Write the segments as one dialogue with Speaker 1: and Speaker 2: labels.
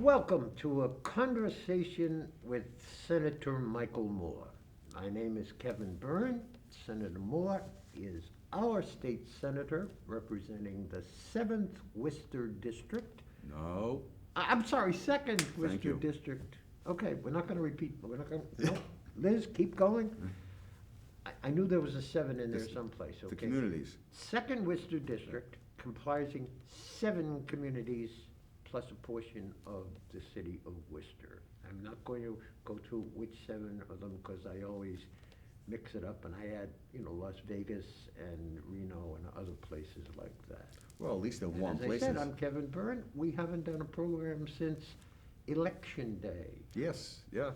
Speaker 1: Welcome to a conversation with Senator Michael Moore. My name is Kevin Byrne. Senator Moore is our state senator representing the 7th Worcester District.
Speaker 2: No,
Speaker 1: I'm sorry, 2nd Worcester
Speaker 2: you.
Speaker 1: District. Okay, we're not going to repeat. We're not going to. No. Liz, keep going. I knew there was a 7 in there
Speaker 2: This-
Speaker 1: someplace. Okay.
Speaker 2: the communities.
Speaker 1: 2nd Worcester District, comprising 7 communities plus a portion of the city of Worcester. I'm not going to go through which 7 of them because I always mix it up and I add, Las Vegas and Reno and other places like that.
Speaker 2: Well, at least they're
Speaker 1: And
Speaker 2: warm
Speaker 1: as
Speaker 2: places.
Speaker 1: I said, I'm Kevin Byrne. We haven't done a program since Election Day.
Speaker 2: Yes, yeah.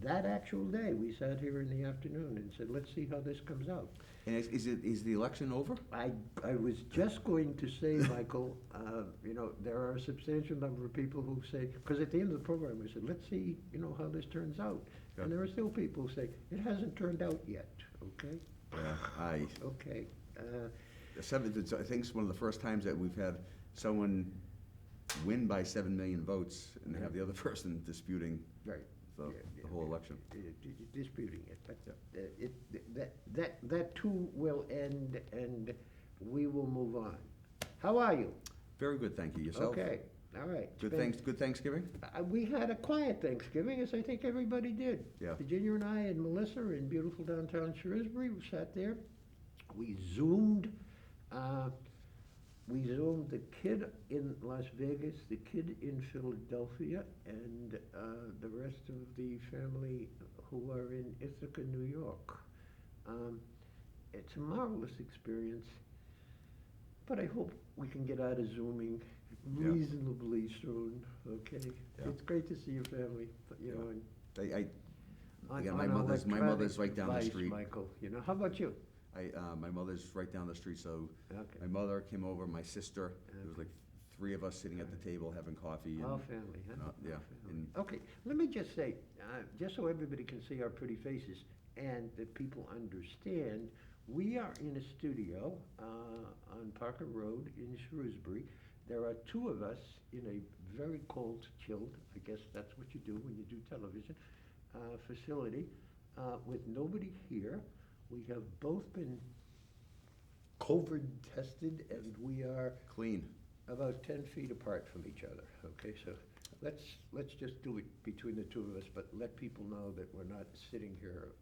Speaker 1: That actual day, we sat here in the afternoon and said, let's see how this comes out.
Speaker 2: And is the election over?
Speaker 1: I was just going to say, Michael, there are a substantial number of people who say, because at the end of the program, we said, let's see, how this turns out.
Speaker 2: Yeah.
Speaker 1: And there are still people who say, it hasn't turned out yet, okay?
Speaker 2: Yeah,
Speaker 1: Okay.
Speaker 2: I think it's one of the first times that we've had someone win by 7 million votes and have the other person disputing
Speaker 1: Right.
Speaker 2: the whole election.
Speaker 1: Disputing it, but that too will end, and we will move on. How are you?
Speaker 2: Very good, thank you. Yourself?
Speaker 1: Okay, all right.
Speaker 2: Good Thanksgiving?
Speaker 1: We had a quiet Thanksgiving, as I think everybody did.
Speaker 2: Yeah.
Speaker 1: Virginia and I and Melissa in beautiful downtown Shrewsbury, we sat there. We Zoomed. We Zoomed the kid in Las Vegas, the kid in Philadelphia, and the rest of the family who are in Ithaca, New York. It's a marvelous experience, but I hope we can get out of Zooming
Speaker 2: Yeah.
Speaker 1: reasonably soon, okay?
Speaker 2: Yeah.
Speaker 1: It's great to see your family, but,
Speaker 2: Yeah.
Speaker 1: and
Speaker 2: Again, my mother's
Speaker 1: electronic
Speaker 2: right down the
Speaker 1: device,
Speaker 2: street.
Speaker 1: Michael, how about you?
Speaker 2: My mother's right down the street, so
Speaker 1: Okay.
Speaker 2: my mother came over, my sister, there was like 3 of us sitting at the table having coffee.
Speaker 1: All
Speaker 2: And,
Speaker 1: family, huh?
Speaker 2: yeah,
Speaker 1: All family.
Speaker 2: and-
Speaker 1: Okay, let me just say, just so everybody can see our pretty faces and that people understand, we are in a studio on Parker Road in Shrewsbury. There are 2 of us in a very cold, chilled, I guess that's what you do when you do television, facility, with nobody here. We have both been COVID tested and we are
Speaker 2: Clean.
Speaker 1: about 10 feet apart from each other, okay? So let's just do it between the 2 of us, but let people know that we're not sitting here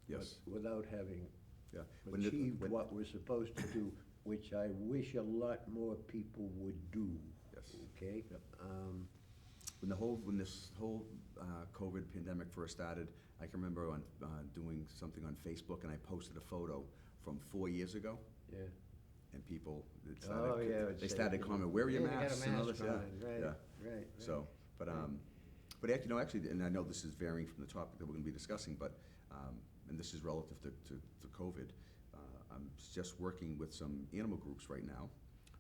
Speaker 2: Yes.
Speaker 1: without having
Speaker 2: Yeah.
Speaker 1: achieved what we're supposed to do, which I wish a lot more people would do,
Speaker 2: Yes.
Speaker 1: okay?
Speaker 2: Yep. When this whole COVID pandemic first started, I can remember doing something on Facebook, and I posted a photo from 4 years ago,
Speaker 1: Yeah.
Speaker 2: and people
Speaker 1: It'd
Speaker 2: they
Speaker 1: say,
Speaker 2: started commenting, "Where are your
Speaker 1: "Yeah, you got a
Speaker 2: masks?" and all
Speaker 1: mask
Speaker 2: this. Yeah,
Speaker 1: on," right,
Speaker 2: yeah.
Speaker 1: right.
Speaker 2: So, but actually, and I know this is varying from the topic that we're going to be discussing, but and this is relative to COVID. I'm just working with some animal groups right now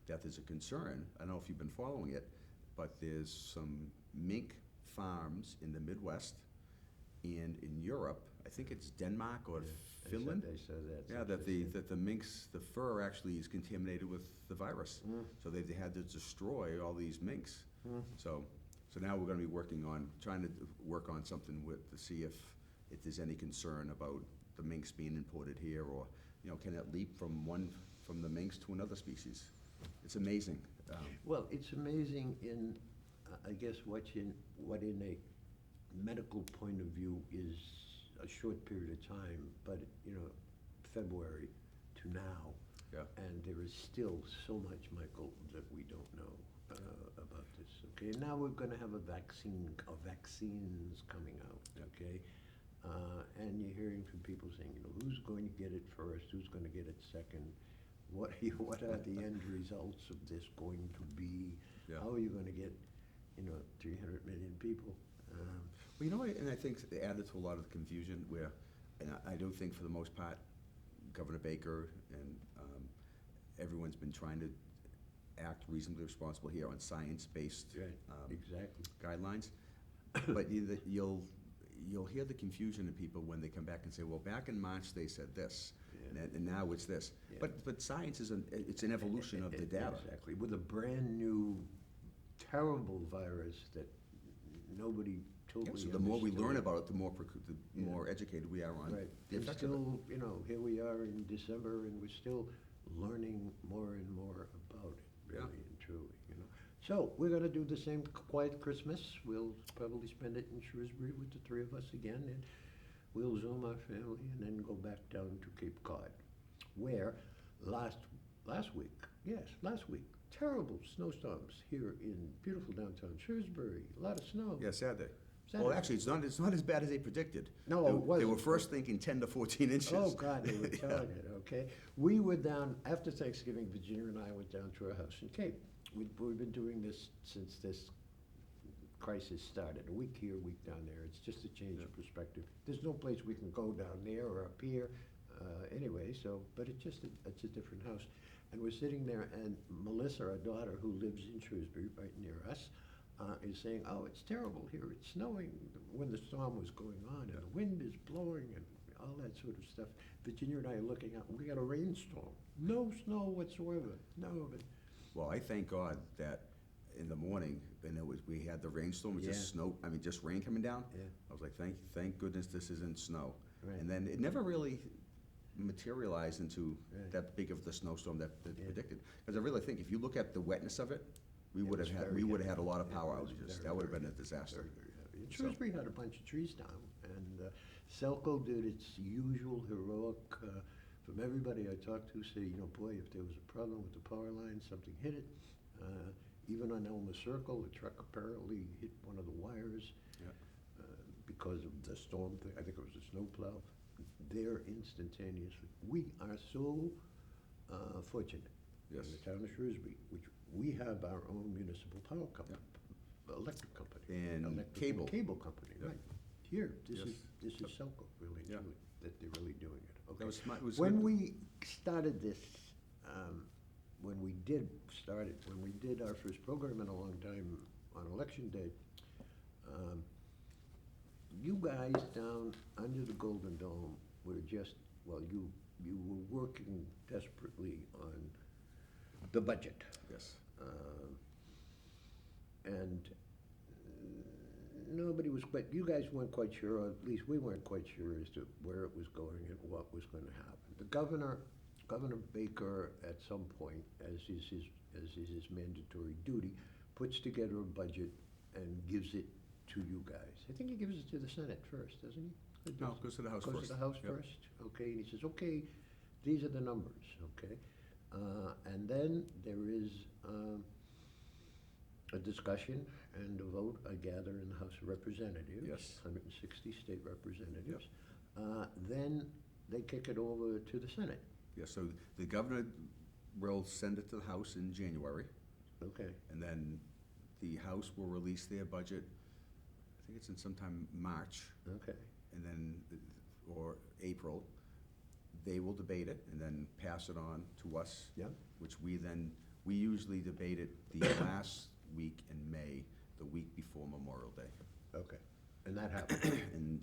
Speaker 2: that there's a concern. I don't know if you've been following it, but there's some mink farms in the Midwest and in Europe. I think it's Denmark or Finland.
Speaker 1: They said that.
Speaker 2: Yeah, that the minks, the fur actually is contaminated with the virus. So they've had to destroy all these minks. So now we're gonna be trying to work on something to see if there's any concern about the minks being imported here, or, can it leap from the minks to another species? It's amazing.
Speaker 1: Well, it's amazing in, I guess, what in a medical point of view is a short period of time, but, February to now.
Speaker 2: Yeah.
Speaker 1: And there is still so much, Michael, that we don't know about this, okay? Now we're gonna have vaccines coming out, okay? And you're hearing from people saying, who's going to get it first, who's gonna get it second? What are the end results of this going to be?
Speaker 2: Yeah.
Speaker 1: How are you gonna get, 300 million people?
Speaker 2: Well, and I think it added to a lot of the confusion where, and I do think for the most part, Governor Baker and everyone's been trying to act reasonably responsible here on science-based
Speaker 1: Right, exactly.
Speaker 2: guidelines. But you'll hear the confusion in people when they come back and say, well, back in March they said this,
Speaker 1: Yeah.
Speaker 2: and now it's this.
Speaker 1: Yeah.
Speaker 2: But science is it's an evolution of the data.
Speaker 1: Exactly, with a brand new, terrible virus that nobody
Speaker 2: Yeah,
Speaker 1: totally
Speaker 2: so the more we learn
Speaker 1: understood.
Speaker 2: about it, the more educated we are on
Speaker 1: Right,
Speaker 2: the
Speaker 1: and
Speaker 2: effect of it.
Speaker 1: still, you know, here we are in December, and we're still learning more and more about it,
Speaker 2: Yeah.
Speaker 1: really and truly, you know. So, we're gonna do the same quiet Christmas. We'll probably spend it in Shrewsbury with the three of us again, and we'll Zoom our family and then go back down to Cape Cod, where last week, terrible snowstorms here in beautiful downtown Shrewsbury, a lot of snow.
Speaker 2: Yeah, Saturday. Well,
Speaker 1: Saturday.
Speaker 2: actually, it's not as bad as they predicted.
Speaker 1: No,
Speaker 2: They-
Speaker 1: it wasn't.
Speaker 2: They were first thinking 10 to 14 inches.
Speaker 1: Oh, God, they were telling it, okay? We were down, after Thanksgiving, Virginia and I went down to our house in Cape. We've been doing this since this crisis started, a week here, a week down there. It's just a change of perspective. There's no place we can go down there or up here, anyway, so, but it's a different house. And we're sitting there, and Melissa, our daughter, who lives in Shrewsbury, right near us, is saying, "Oh, it's terrible here, it's snowing," when the storm was going on, and the wind is blowing, and all that sort of stuff. Virginia and I are looking out, we got a rainstorm, no snow whatsoever, no, but,
Speaker 2: Well, I thank God that in the morning, we had the rainstorm, it was just
Speaker 1: Yeah.
Speaker 2: snow, just rain coming down.
Speaker 1: Yeah.
Speaker 2: I was like, thank goodness this isn't snow.
Speaker 1: Right.
Speaker 2: And then it never really materialized into
Speaker 1: Right.
Speaker 2: that big of the snowstorm that
Speaker 1: Yeah.
Speaker 2: predicted. Because I really think if you look at the wetness of it, we
Speaker 1: It
Speaker 2: would
Speaker 1: was
Speaker 2: have had,
Speaker 1: very
Speaker 2: we would have had
Speaker 1: heavy.
Speaker 2: a lot of
Speaker 1: It
Speaker 2: power
Speaker 1: was
Speaker 2: outages.
Speaker 1: very,
Speaker 2: That would have
Speaker 1: very
Speaker 2: been a
Speaker 1: heavy,
Speaker 2: disaster.
Speaker 1: very, very heavy. And
Speaker 2: So-
Speaker 1: Shrewsbury had a bunch of trees down, and Selco did its usual heroic, from everybody I talked to, say, you know, boy, if there was a problem with the power line, something hit it. Even on Elmer Circle, a truck apparently hit one of the wires
Speaker 2: Yeah.
Speaker 1: because of the storm thing, I think it was a snowplow. There instantaneously. We are so fortunate in
Speaker 2: Yes.
Speaker 1: the town of Shrewsbury, which we have our own municipal power company, electric company.
Speaker 2: And
Speaker 1: electric
Speaker 2: cable.
Speaker 1: company,
Speaker 2: Yeah.
Speaker 1: right. Here, this
Speaker 2: Yes.
Speaker 1: is Selco, really, and
Speaker 2: Yeah.
Speaker 1: truly, that they're really doing it, okay?
Speaker 2: That was smart. It was
Speaker 1: When
Speaker 2: good.
Speaker 1: we started this, when we did our first program in a long time on election day, you guys down under the Golden Dome were just, well, you were working desperately on the budget.
Speaker 2: Yes.
Speaker 1: And nobody was, but you guys weren't quite sure, or at least we weren't quite sure as to where it was going and what was gonna happen. The Governor Baker, at some point, as is his mandatory duty, puts together a budget and gives it to you guys. I think he gives it to the Senate first, doesn't he? Or
Speaker 2: No,
Speaker 1: does-
Speaker 2: goes to the House
Speaker 1: Goes
Speaker 2: first.
Speaker 1: to the House
Speaker 2: Yep.
Speaker 1: first, okay, and he says, okay, these are the numbers, okay? And then there is a discussion and a vote, I gather, in the House of Representatives.
Speaker 2: Yes.
Speaker 1: 160 state representatives. Then they kick it over to the Senate,
Speaker 2: Yeah, so the governor will send it to the House in January,
Speaker 1: okay?
Speaker 2: and then the House will release their budget, I think it's in sometime March,
Speaker 1: Okay,
Speaker 2: and then, or April. They will debate it and then pass it on to us.
Speaker 1: yeah,
Speaker 2: Which we usually debate it the last week in May, the week before Memorial Day.
Speaker 1: okay, and that happened.
Speaker 2: And,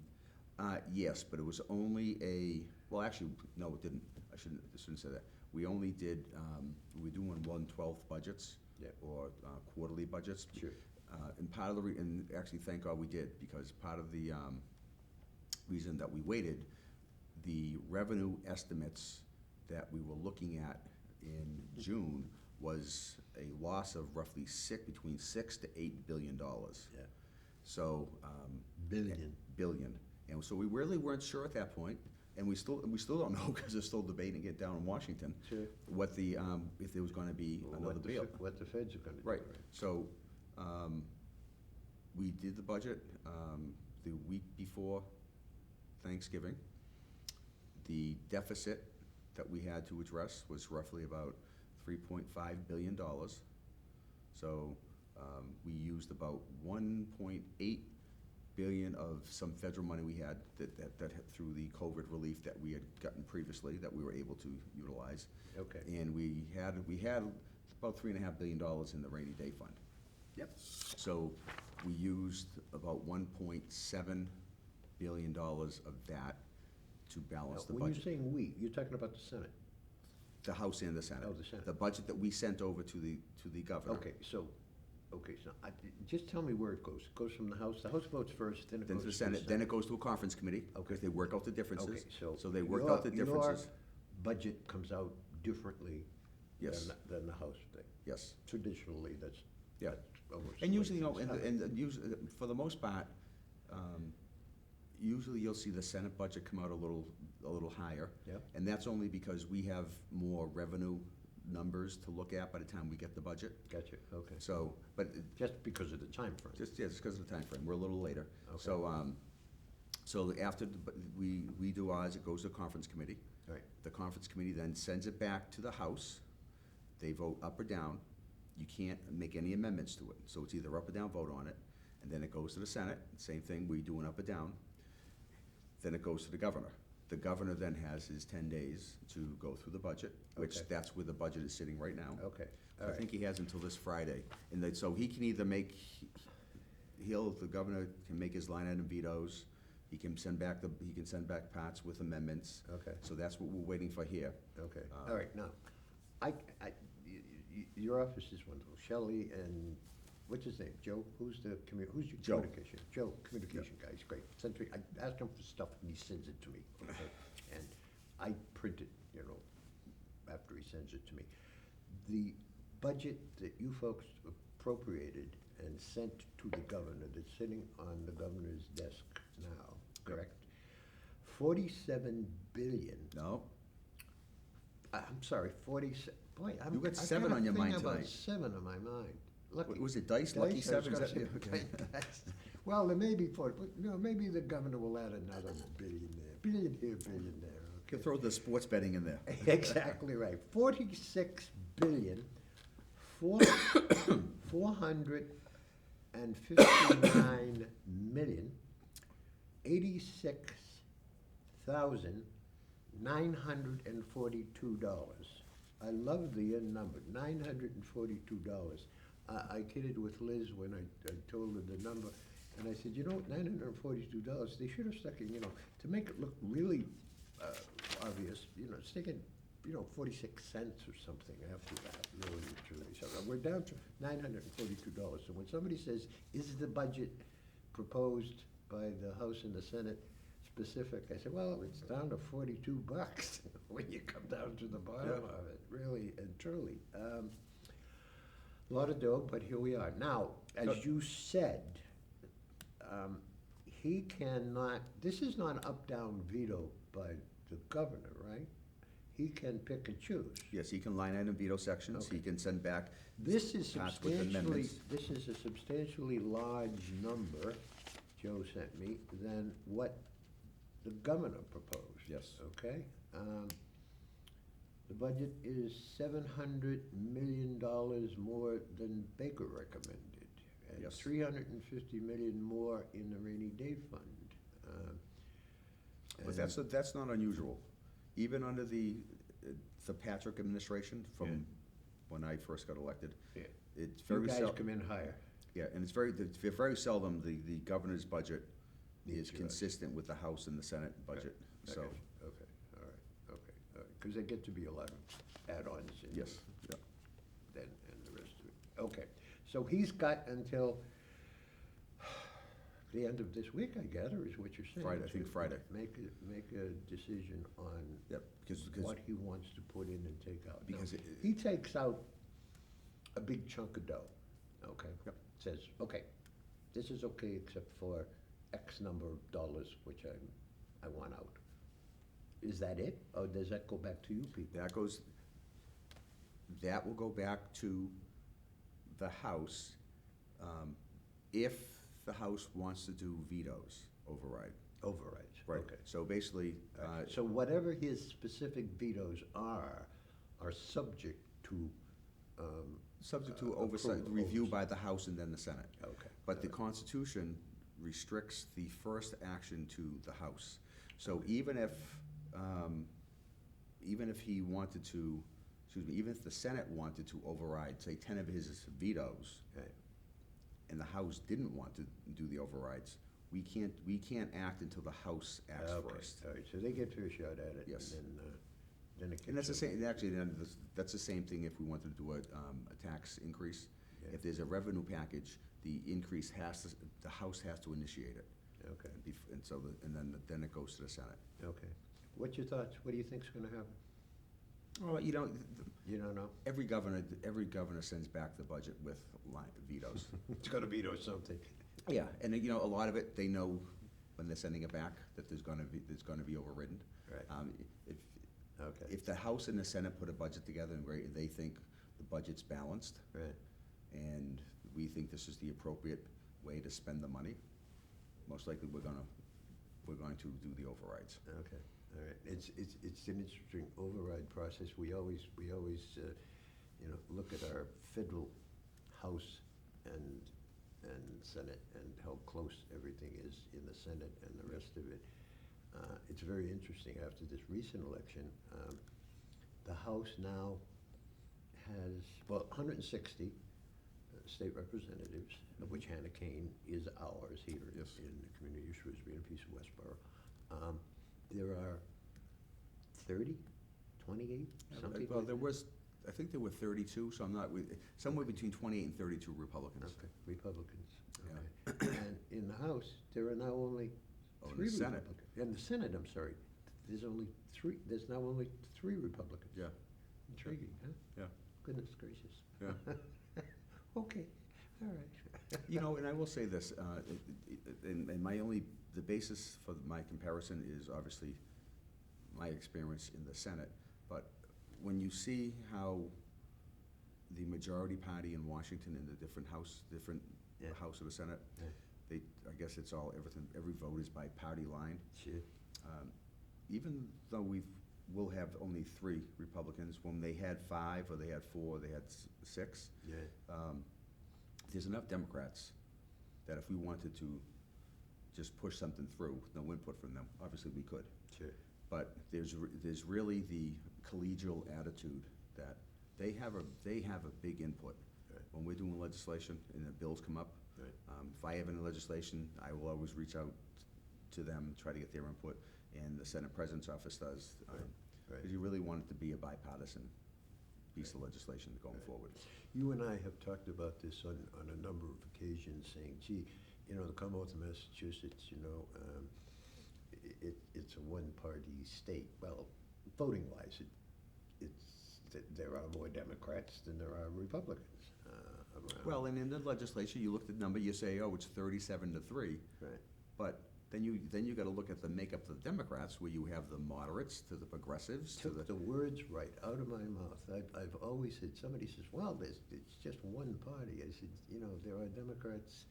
Speaker 2: yes, but it was only well, actually, no, it didn't. I shouldn't say that. We only did, we're doing 1/12 budgets.
Speaker 1: Yeah.
Speaker 2: Or quarterly budgets.
Speaker 1: Sure.
Speaker 2: And part of and actually, thank God we did, because part of the reason that we waited, the revenue estimates that we were looking at in June was a loss of roughly between $6 to $8 billion.
Speaker 1: Yeah.
Speaker 2: So.
Speaker 1: Billion.
Speaker 2: Billion. And so we really weren't sure at that point, and we still don't know, because they're still debating it down in Washington.
Speaker 1: Sure.
Speaker 2: What if there was gonna be another bail.
Speaker 1: What the feds are gonna do.
Speaker 2: Right, so, we did the budget, the week before Thanksgiving. The deficit that we had to address was roughly about $3.5 billion. So, we used about 1.8 billion of some federal money we had that through the COVID relief that we had gotten previously, that we were able to utilize.
Speaker 1: Okay.
Speaker 2: And we had about $3.5 billion in the rainy day fund.
Speaker 1: Yep.
Speaker 2: So we used about $1.7 billion of that to balance the
Speaker 1: When you're
Speaker 2: budget.
Speaker 1: saying we, you're talking about the Senate.
Speaker 2: The House and the Senate.
Speaker 1: Oh, the Senate.
Speaker 2: The budget that we sent over to the governor.
Speaker 1: Okay, so Okay, so just tell me where it goes. It goes from the House votes first, then it
Speaker 2: Then
Speaker 1: goes
Speaker 2: to the
Speaker 1: to
Speaker 2: Senate, then it goes to a conference committee,
Speaker 1: Okay.
Speaker 2: because they work out the
Speaker 1: Okay,
Speaker 2: differences.
Speaker 1: so.
Speaker 2: So they work out the differences.
Speaker 1: Your budget comes out differently
Speaker 2: Yes.
Speaker 1: than the House thing.
Speaker 2: Yes,
Speaker 1: Traditionally,
Speaker 2: yeah.
Speaker 1: that's almost.
Speaker 2: And
Speaker 1: the way
Speaker 2: usually,
Speaker 1: things happen.
Speaker 2: and usually, for the most part, usually you'll see the Senate budget come out a little higher.
Speaker 1: Yep.
Speaker 2: And that's only because we have more revenue numbers to look at by the time we get the budget.
Speaker 1: Gotcha, okay.
Speaker 2: So, but
Speaker 1: Just because of the time frame.
Speaker 2: just because of the time frame, we're a little later.
Speaker 1: Okay.
Speaker 2: So after we do ours, it goes to conference committee.
Speaker 1: Right,
Speaker 2: The conference committee then sends it back to the House. They vote up or down. You can't make any amendments to it. So it's either up or down vote on it, and then it goes to the Senate. Same thing, we do an up or down. Then it goes to the governor. The governor then has his 10 days to go through the budget, which
Speaker 1: Okay.
Speaker 2: that's where the budget is sitting right now.
Speaker 1: okay,
Speaker 2: I
Speaker 1: all right.
Speaker 2: think he has until this Friday. And then, so he can either the governor can make his line item vetoes. He can send back parts with amendments.
Speaker 1: Okay.
Speaker 2: So that's what we're waiting for here.
Speaker 1: Okay, all right, now, your office is wonderful. Shelley and, what's his name, Joe? Who's your
Speaker 2: Joe.
Speaker 1: communication? Joe, communication guy, he's great. I ask him for stuff and he sends it to me, okay? And I print it, after he sends it to me. The budget that you folks appropriated and sent to the governor, that's sitting on the governor's desk now, correct? 47 billion.
Speaker 2: No?
Speaker 1: I'm sorry, 47, boy,
Speaker 2: You got seven on your mind
Speaker 1: I've got a thing
Speaker 2: tonight.
Speaker 1: about 7 on my mind. Lucky.
Speaker 2: Was it dice, lucky
Speaker 1: Dice, I was
Speaker 2: seven? Is
Speaker 1: gonna
Speaker 2: that-
Speaker 1: say,
Speaker 2: okay.
Speaker 1: dice. Well, there may be, maybe the governor will add another billion there, billion here, billion there,
Speaker 2: Could
Speaker 1: okay?
Speaker 2: throw the sports betting in there.
Speaker 1: Exactly right. 46 billion, 459 million, 86,942 dollars. I love the end number, $942. I kidded with Liz when I told her the number, and I said, $942, they should have stuck in, to make it look really obvious, stick in, 46 cents or something after that, really, truly. So we're down to $942. So when somebody says, is the budget proposed by the House and the Senate specific, I said, well, it's down to 42 bucks when you come down to the bottom of it, really and truly. A lot of dough, but here we are. Now, as you said, he cannot, this is not an up-down veto by the governor, right? He can pick and choose.
Speaker 2: Yes, he can line item veto sections. He
Speaker 1: Okay.
Speaker 2: can send back
Speaker 1: This is
Speaker 2: parts with
Speaker 1: substantially,
Speaker 2: amendments.
Speaker 1: this is a substantially large number, Joe sent me, than what the governor proposed.
Speaker 2: Yes.
Speaker 1: Okay? The budget is $700 million more than Baker recommended. And
Speaker 2: Yes.
Speaker 1: $350 million more in the rainy day fund.
Speaker 2: But
Speaker 1: and-
Speaker 2: that's not unusual. Even under the Patrick administration, from when I first got elected,
Speaker 1: Yeah.
Speaker 2: it's
Speaker 1: You
Speaker 2: very
Speaker 1: guys
Speaker 2: seldom.
Speaker 1: come in higher.
Speaker 2: Yeah, and it's very seldom the governor's budget is
Speaker 1: Needs yours.
Speaker 2: consistent with the House and the Senate budget, so,
Speaker 1: Okay, all right, because there get to be a lot of add-ons in
Speaker 2: yes, yeah.
Speaker 1: then, and the rest of it. Okay, so he's got until the end of this week, I gather, is what you're saying.
Speaker 2: Friday, I think
Speaker 1: to
Speaker 2: Friday.
Speaker 1: Make a decision on
Speaker 2: Yep, because,
Speaker 1: what he wants to put in and take out. Now,
Speaker 2: Because
Speaker 1: he takes out a big chunk of dough, okay?
Speaker 2: Yep.
Speaker 1: Says, okay, this is okay except for X number of dollars, which I want out. Is that it, or does that go back to you people?
Speaker 2: that will go back to the House, if the House wants to do vetoes, override.
Speaker 1: Overrides,
Speaker 2: Right.
Speaker 1: okay.
Speaker 2: So basically,
Speaker 1: So whatever his specific vetoes are subject to,
Speaker 2: subject to oversight,
Speaker 1: approval,
Speaker 2: review
Speaker 1: oversight.
Speaker 2: by the House and then the Senate.
Speaker 1: Okay.
Speaker 2: But the Constitution restricts the first action to the House. So even if he wanted to, even if the Senate wanted to override, say, 10 of his vetoes,
Speaker 1: Okay.
Speaker 2: and the House didn't want to do the overrides, we can't act until the House acts
Speaker 1: Okay,
Speaker 2: first.
Speaker 1: all right, so they get fair shot at it, and
Speaker 2: Yes.
Speaker 1: then it
Speaker 2: And that's the
Speaker 1: kicks in.
Speaker 2: same, actually, then that's the same thing if we wanted to do a tax increase.
Speaker 1: Okay.
Speaker 2: If there's a revenue package, the increase the House has to initiate it.
Speaker 1: Okay,
Speaker 2: And so, then it goes to the Senate.
Speaker 1: okay. What's your thoughts? What do you think's gonna happen?
Speaker 2: Well, you know,
Speaker 1: You don't know?
Speaker 2: every governor sends back the budget with vetoes.
Speaker 1: It's gonna veto something.
Speaker 2: Yeah, and you know, a lot of it, they know when they're sending it back, that there's gonna be overridden.
Speaker 1: Right. Okay.
Speaker 2: If the House and the Senate put a budget together and they think the budget's balanced,
Speaker 1: Right.
Speaker 2: and we think this is the appropriate way to spend the money, most likely we're going to do the overrides.
Speaker 1: Okay, all right. It's an interesting override process. We always, you know, look at our federal House and Senate and how close everything is in the Senate and the rest of it. It's very interesting. After this recent election, the House now has, well, 160 state representatives, of which Hannah Kane is ours here
Speaker 2: Yes.
Speaker 1: in the community of Shrewsbury and a piece of Westboro. There are 30, 28, something
Speaker 2: Well,
Speaker 1: like
Speaker 2: there
Speaker 1: that?
Speaker 2: was, I think there were 32, so I'm not, somewhere between 28 and 32 Republicans.
Speaker 1: Okay, Republicans.
Speaker 2: Yeah.
Speaker 1: Okay. And in the House, there are now only
Speaker 2: Oh, in
Speaker 1: three
Speaker 2: the Senate.
Speaker 1: Republicans. In the Senate, I'm sorry, there's now only three Republicans.
Speaker 2: Yeah,
Speaker 1: Intriguing, huh?
Speaker 2: yeah,
Speaker 1: Goodness gracious.
Speaker 2: yeah.
Speaker 1: Okay, all right.
Speaker 2: You know, and I will say this, and the basis for my comparison is obviously my experience in the Senate, but when you see how the majority party in Washington in the different
Speaker 1: Yeah.
Speaker 2: House or the Senate,
Speaker 1: Yeah.
Speaker 2: I guess it's all, every vote is by party line.
Speaker 1: Sure.
Speaker 2: Even though we'll have only 3 Republicans, when they had 5 or they had 4, they had 6,
Speaker 1: Yeah,
Speaker 2: there's enough Democrats that if we wanted to just push something through, with no input from them, obviously we could.
Speaker 1: sure.
Speaker 2: But there's really the collegial attitude that they have a big input.
Speaker 1: Right.
Speaker 2: When we're doing legislation and the bills come up,
Speaker 1: Right.
Speaker 2: if I have any legislation, I will always reach out to them, try to get their input, and the Senate President's Office does.
Speaker 1: Right. Right.
Speaker 2: Because you really want it to be a bipartisan piece of legislation going
Speaker 1: Right.
Speaker 2: forward.
Speaker 1: You and I have talked about this on a number of occasions, saying, gee, you know, the Commonwealth of Massachusetts, you know, it's a one-party state. Well, voting-wise, there are more Democrats than there are Republicans around.
Speaker 2: Well, and in the legislature, you look at the number, you say, oh, it's 37-3,
Speaker 1: Right,
Speaker 2: but then you gotta look at the makeup of the Democrats, where you have the moderates to the progressives to
Speaker 1: took the words right out of my mouth. I've always said, somebody says, well, it's just one party. I said, you know, there are Democrats,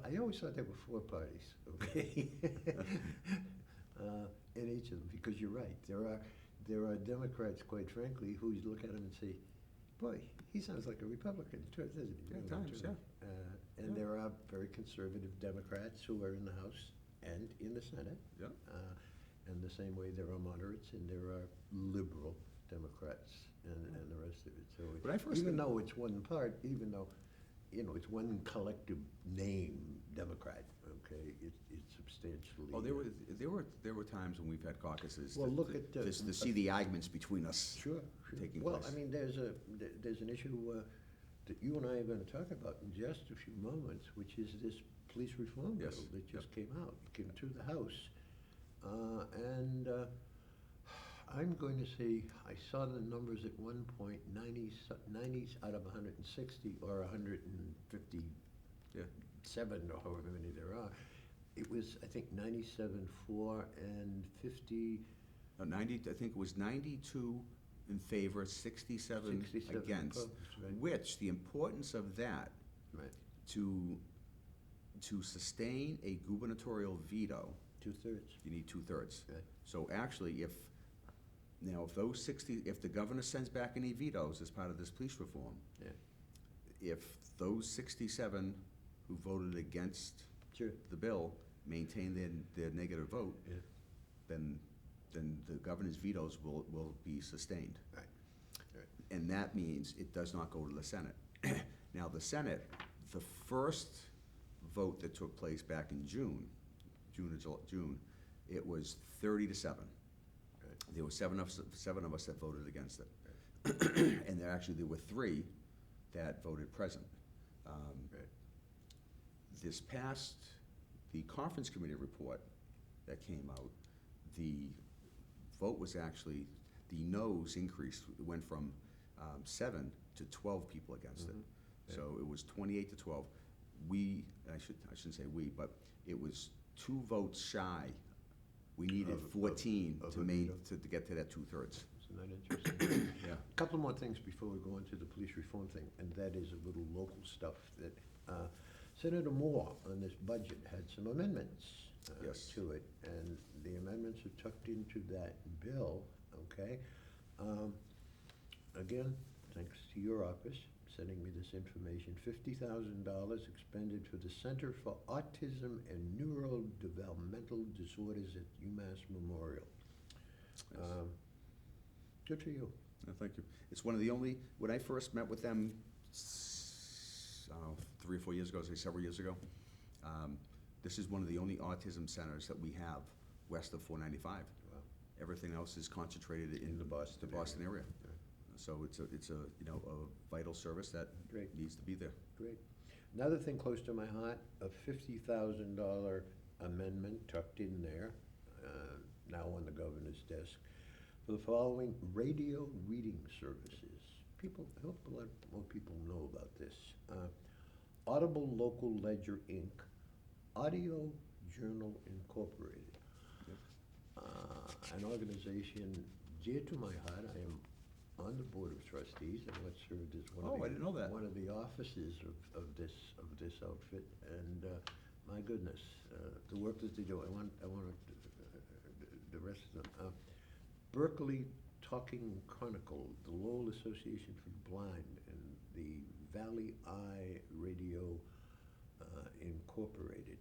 Speaker 1: I always thought there were 4 parties, okay? In each of them, because you're right, there are Democrats, quite frankly, who you look at them and say, boy, he sounds like a Republican, doesn't he?
Speaker 2: Yeah,
Speaker 1: Really,
Speaker 2: times,
Speaker 1: truly.
Speaker 2: yeah.
Speaker 1: And
Speaker 2: Yeah.
Speaker 1: there are very conservative Democrats who are in the House and in the Senate.
Speaker 2: Yeah.
Speaker 1: And the same way there are moderates and there are liberal Democrats and the rest of it. So
Speaker 2: When I first
Speaker 1: even
Speaker 2: got-
Speaker 1: though it's one part, even though, you know, it's one collective name, Democrat, okay, it's substantially.
Speaker 2: Oh, there were times when we've had caucuses
Speaker 1: Well, look at,
Speaker 2: just to see the arguments between us.
Speaker 1: Sure, sure.
Speaker 2: Taking
Speaker 1: Well,
Speaker 2: place.
Speaker 1: I mean, there's an issue that you and I are gonna talk about in just a few moments, which is this police reform bill
Speaker 2: Yes,
Speaker 1: that just
Speaker 2: yep.
Speaker 1: came out, came to the House. And I'm going to say, I saw the numbers at one point, 90 out of 160 or 157
Speaker 2: Yeah.
Speaker 1: or however many there are. It was, I think, 97 for and 50.
Speaker 2: 90, I think it was 92 in favor, 67
Speaker 1: 67
Speaker 2: against,
Speaker 1: opposed, right.
Speaker 2: which the importance of that
Speaker 1: Right,
Speaker 2: to sustain a gubernatorial veto,
Speaker 1: 2/3.
Speaker 2: you need 2/3.
Speaker 1: Right.
Speaker 2: So actually, if the governor sends back any vetoes as part of this police reform,
Speaker 1: Yeah,
Speaker 2: if those 67 who voted against
Speaker 1: sure,
Speaker 2: the bill maintain their negative vote,
Speaker 1: yeah,
Speaker 2: then the governor's vetoes will be sustained.
Speaker 1: right, right.
Speaker 2: And that means it does not go to the Senate. Now, the Senate, the first vote that took place back in June, it was 30-7.
Speaker 1: Right.
Speaker 2: There were seven of us that voted against it. And there were 3 that voted present.
Speaker 1: Right.
Speaker 2: This past, the conference committee report that came out, the vote was actually, the noes increased. It went from 7 to 12 people against it.
Speaker 1: Yeah.
Speaker 2: So it was 28 to 12. We, I shouldn't say we, but it was 2 votes shy. We needed 14
Speaker 1: of
Speaker 2: to
Speaker 1: a
Speaker 2: make,
Speaker 1: veto.
Speaker 2: to get to that 2/3.
Speaker 1: Isn't that interesting?
Speaker 2: Yeah.
Speaker 1: A couple more things before we go into the police reform thing, and that is a little local stuff that Senator Moore on this budget had some amendments
Speaker 2: Yes.
Speaker 1: to it, and the amendments are tucked into that bill, okay? Again, thanks to your office sending me this information, $50,000 expended for the Center for Autism and Neurodevelopmental Disorders at UMass Memorial.
Speaker 2: Yes.
Speaker 1: Good for you.
Speaker 2: No, thank you. It's one of the only, when I first met with them, I don't know, 3 or 4 years ago, say several years ago, this is one of the only autism centers that we have west of 495.
Speaker 1: Wow.
Speaker 2: Everything else is concentrated in
Speaker 1: the Boston
Speaker 2: area.
Speaker 1: Yeah.
Speaker 2: So it's a you know, a vital service that
Speaker 1: Great.
Speaker 2: needs to be there.
Speaker 1: Great. Another thing close to my heart, a $50,000 amendment tucked in there, now on the governor's desk, for the following radio reading services. People, I hope a lot more people know about this. Audible Local Ledger, Inc., Audio Journal Incorporated.
Speaker 2: Yep.
Speaker 1: An organization dear to my heart. I am on the Board of Trustees, and what's served as one of
Speaker 2: Oh,
Speaker 1: the,
Speaker 2: I didn't know that.
Speaker 1: one of the offices of this outfit, and my goodness, the work that they do. I want the rest of them. Berkeley Talking Chronicle, the Lowell Association for the Blind, and the Valley Eye Radio Incorporated.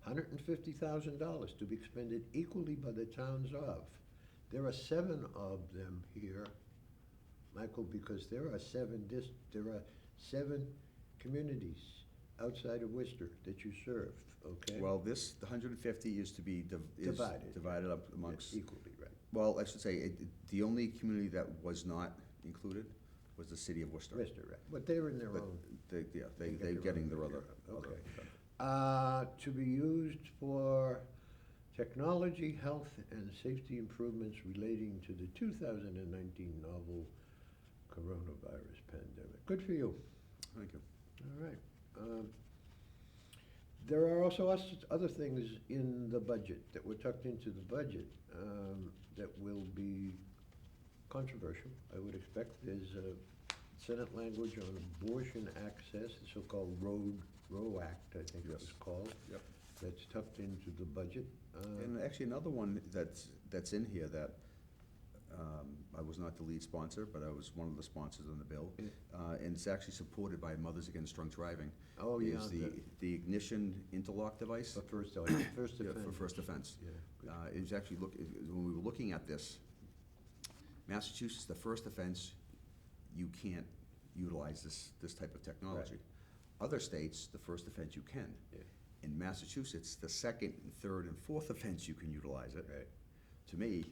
Speaker 1: $150,000 to be expended equally by the towns of. There are 7 of them here, Michael, because there are 7 communities outside of Worcester that you serve, okay?
Speaker 2: Well, the 150 is to be divided up amongst.
Speaker 1: Equally, right.
Speaker 2: Well, I should say, the only community that was not included was the city of Worcester.
Speaker 1: Worcester, right. But they're in their
Speaker 2: But
Speaker 1: own.
Speaker 2: they're
Speaker 1: get
Speaker 2: getting
Speaker 1: their
Speaker 2: their
Speaker 1: own
Speaker 2: other.
Speaker 1: Okay. To be used for technology, health, and safety improvements relating to the 2019 novel coronavirus pandemic. Good for you.
Speaker 2: Thank you.
Speaker 1: All right. There are also other things in the budget that were tucked into the budget that will be controversial, I would expect. There's Senate language on abortion access, the so-called Roe Act, I think it was
Speaker 2: Yes.
Speaker 1: called.
Speaker 2: Yep.
Speaker 1: That's tucked into the budget.
Speaker 2: And actually, another one that's in here that I was not the lead sponsor, but I was one of the sponsors on the bill, and it's actually supported by Mothers Against Drunk Driving.
Speaker 1: Oh, yeah,
Speaker 2: Is the ignition interlock device.
Speaker 1: For first
Speaker 2: Yeah,
Speaker 1: offense.
Speaker 2: for first offense.
Speaker 1: Yeah, good.
Speaker 2: It was actually, when we were looking at this, Massachusetts, the first offense, you can't utilize this type of technology.
Speaker 1: Right.
Speaker 2: Other states, the first offense you can.
Speaker 1: Yeah.
Speaker 2: In Massachusetts, the second, and third, and fourth offense, you can utilize it.
Speaker 1: Right.
Speaker 2: To me,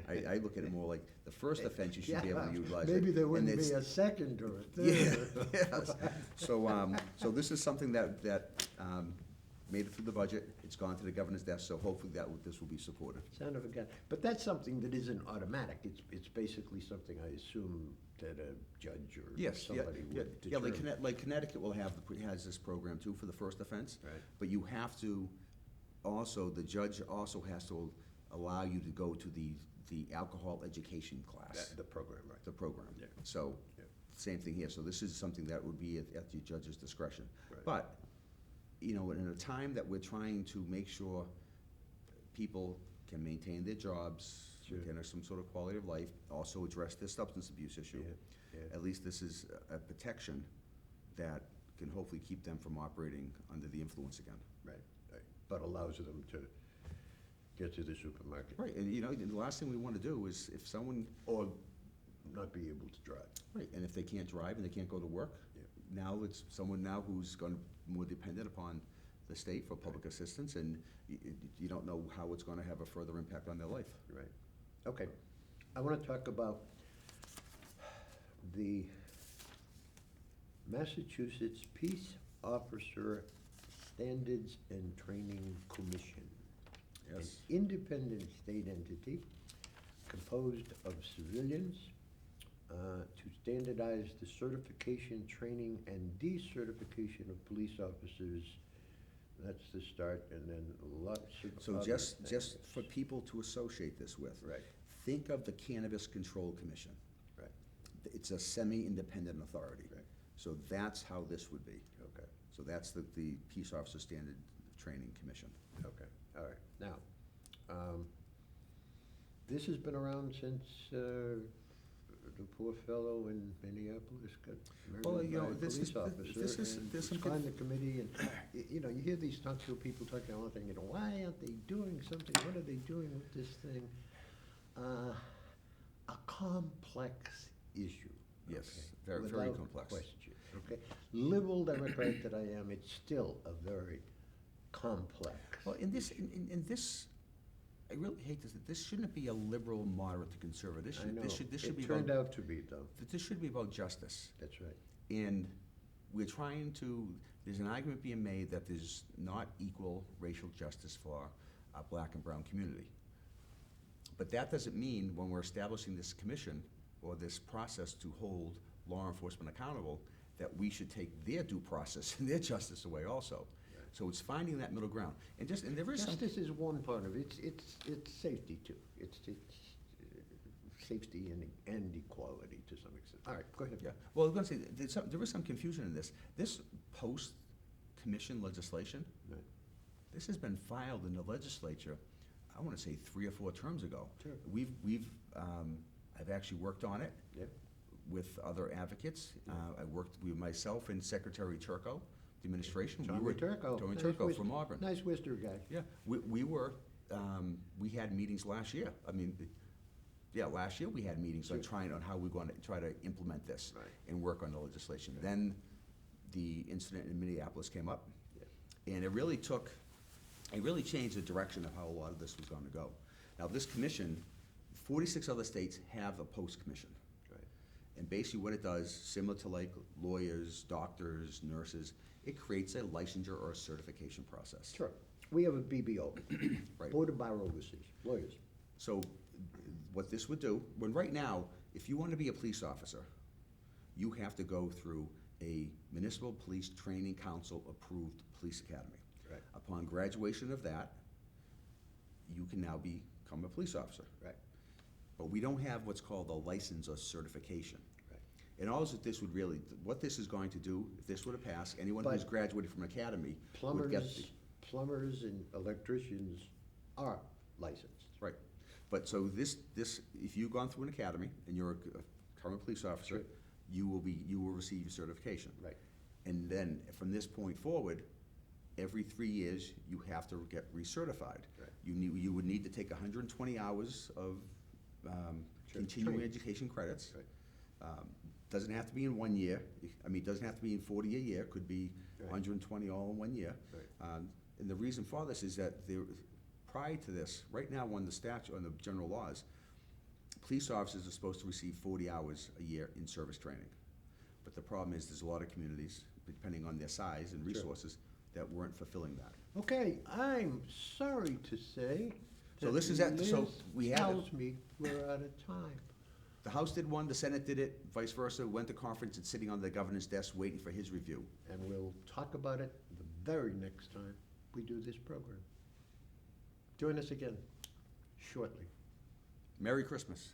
Speaker 2: I look at it more like the first offense, you should be able to
Speaker 1: Yeah,
Speaker 2: utilize it.
Speaker 1: maybe there
Speaker 2: and
Speaker 1: wouldn't be
Speaker 2: it's-
Speaker 1: a second or a
Speaker 2: Yeah,
Speaker 1: third.
Speaker 2: yes. So this is something that made it through the budget. It's gone to the governor's desk, so hopefully this will be supported.
Speaker 1: Son of a gun. But that's something that isn't automatic. It's basically something I assume that a judge or
Speaker 2: Yes, yeah,
Speaker 1: somebody
Speaker 2: yeah,
Speaker 1: would
Speaker 2: yeah,
Speaker 1: determine.
Speaker 2: like Connecticut has this program too for the first offense.
Speaker 1: Right.
Speaker 2: But you have to, also, the judge also has to allow you to go to the alcohol education class.
Speaker 1: The program, right.
Speaker 2: The program.
Speaker 1: Yeah.
Speaker 2: So,
Speaker 1: Yeah.
Speaker 2: same thing here. So this is something that would be at the judge's discretion.
Speaker 1: Right.
Speaker 2: But, you know, in a time that we're trying to make sure people can maintain their jobs,
Speaker 1: Sure.
Speaker 2: get some sort of quality of life, also address their substance abuse issue.
Speaker 1: Yeah, yeah.
Speaker 2: At least this is a protection that can hopefully keep them from operating under the influence again.
Speaker 1: Right, right. But allows them to get to the supermarket.
Speaker 2: Right, and you know, the last thing we want to do is if someone,
Speaker 1: Or not be able to drive.
Speaker 2: right, and if they can't drive and they can't go to work,
Speaker 1: Yeah.
Speaker 2: now it's someone now who's going to more dependent upon the state for public assistance, and you don't know how it's going to have a further impact on their life.
Speaker 1: Right. Okay. I want to talk about the Massachusetts Peace Officer Standards and Training Commission.
Speaker 2: Yes.
Speaker 1: An independent state entity composed of civilians to standardize the certification, training, and decertification of police officers. That's the start, and then lots of
Speaker 2: So
Speaker 1: other
Speaker 2: just
Speaker 1: things.
Speaker 2: for people to associate this with.
Speaker 1: Right.
Speaker 2: Think of the Cannabis Control Commission.
Speaker 1: Right.
Speaker 2: It's a semi-independent authority.
Speaker 1: Right.
Speaker 2: So that's how this would be.
Speaker 1: Okay,
Speaker 2: So that's the Peace Officer Standard Training Commission.
Speaker 1: okay, all right. Now, this has been around since the poor fellow in Minneapolis got
Speaker 2: Well,
Speaker 1: murdered
Speaker 2: you know,
Speaker 1: by a
Speaker 2: this
Speaker 1: police
Speaker 2: is-
Speaker 1: officer.
Speaker 2: this is-
Speaker 1: And
Speaker 2: there's some
Speaker 1: it's gone to committee, and, you know, you hear these Knoxville people talking all the time, you know, why aren't they doing something? What are they doing with this thing? A complex issue.
Speaker 2: Yes,
Speaker 1: okay,
Speaker 2: very, very
Speaker 1: without
Speaker 2: complex.
Speaker 1: question, okay? Liberal Democrat that I am, it's still a very complex.
Speaker 2: Well, in this, I really hate this, this shouldn't be a liberal, moderate to conservative. This
Speaker 1: I
Speaker 2: should,
Speaker 1: know.
Speaker 2: this should be
Speaker 1: It turned
Speaker 2: about,
Speaker 1: out to be, though.
Speaker 2: this should be about justice.
Speaker 1: That's right.
Speaker 2: And we're trying to, there's an argument being made that there's not equal racial justice for our black and brown community. But that doesn't mean when we're establishing this commission or this process to hold law enforcement accountable, that we should take their due process and their justice away also. So it's finding that middle ground. And there is some.
Speaker 1: Justice is one part of it. It's safety, too. It's safety and equality to some extent. All right, go ahead.
Speaker 2: Yeah, well, I was gonna say, there is some confusion in this. This post-commission legislation,
Speaker 1: Right.
Speaker 2: this has been filed in the legislature, I wanna say 3 or 4 terms ago.
Speaker 1: Sure.
Speaker 2: I've actually worked on it
Speaker 1: Yeah.
Speaker 2: with other advocates. I worked with myself and Secretary Turco, the administration.
Speaker 1: Tommy Turco.
Speaker 2: Tommy
Speaker 1: Nice
Speaker 2: Turco
Speaker 1: Worcester-
Speaker 2: from Auburn.
Speaker 1: Nice Worcester guy.
Speaker 2: Yeah, we had meetings last year. Last year we had meetings on how we're going to try to implement this
Speaker 1: Right.
Speaker 2: and work on the legislation.
Speaker 1: Right.
Speaker 2: Then the incident in Minneapolis came up,
Speaker 1: Yeah.
Speaker 2: and it really changed the direction of how a lot of this was going to go. Now, this commission, 46 other states have a post-commission.
Speaker 1: Right.
Speaker 2: And basically what it does, similar to like lawyers, doctors, nurses, it creates a licensure or a certification process.
Speaker 1: Sure. We have a BBO.
Speaker 2: Right.
Speaker 1: Board of Bar Overseers, lawyers.
Speaker 2: So what this would do, when right now, if you want to be a police officer, you have to go through a Municipal Police Training Council approved police academy.
Speaker 1: Right.
Speaker 2: Upon graduation of that, you can now become a police officer.
Speaker 1: Right.
Speaker 2: But we don't have what's called a license or certification.
Speaker 1: Right.
Speaker 2: And all that this would really, what this is going to do, if this were to pass, anyone who's
Speaker 1: But
Speaker 2: graduated from an academy would get the.
Speaker 1: Plumbers and electricians are licensed.
Speaker 2: Right. But so this, if you've gone through an academy and you're a current police officer,
Speaker 1: Sure.
Speaker 2: you will receive your certification.
Speaker 1: Right.
Speaker 2: And then from this point forward, every 3 years, you have to get recertified.
Speaker 1: Right.
Speaker 2: You would need to take 120 hours of
Speaker 1: Sure.
Speaker 2: continuing
Speaker 1: Training.
Speaker 2: education credits.
Speaker 1: Right.
Speaker 2: Doesn't have to be in 1 year. It doesn't have to be in 40 a year. Could be
Speaker 1: Right.
Speaker 2: 120 all in 1 year.
Speaker 1: Right.
Speaker 2: And the reason for this is that prior to this, right now on the statute, on the general laws, police officers are supposed to receive 40 hours a year in service training. But the problem is, there's a lot of communities, depending on their size and
Speaker 1: Sure.
Speaker 2: resources, that weren't fulfilling that.
Speaker 1: Okay, I'm sorry to say.
Speaker 2: So
Speaker 1: that
Speaker 2: this is at- so
Speaker 1: Liz
Speaker 2: we have-
Speaker 1: tells me we're out of time.
Speaker 2: The House did one, the Senate did it, vice versa, went to conference, it's sitting on the governor's desk waiting for his review.
Speaker 1: And we'll talk about it the very next time we do this program. Join us again shortly.
Speaker 2: Merry Christmas.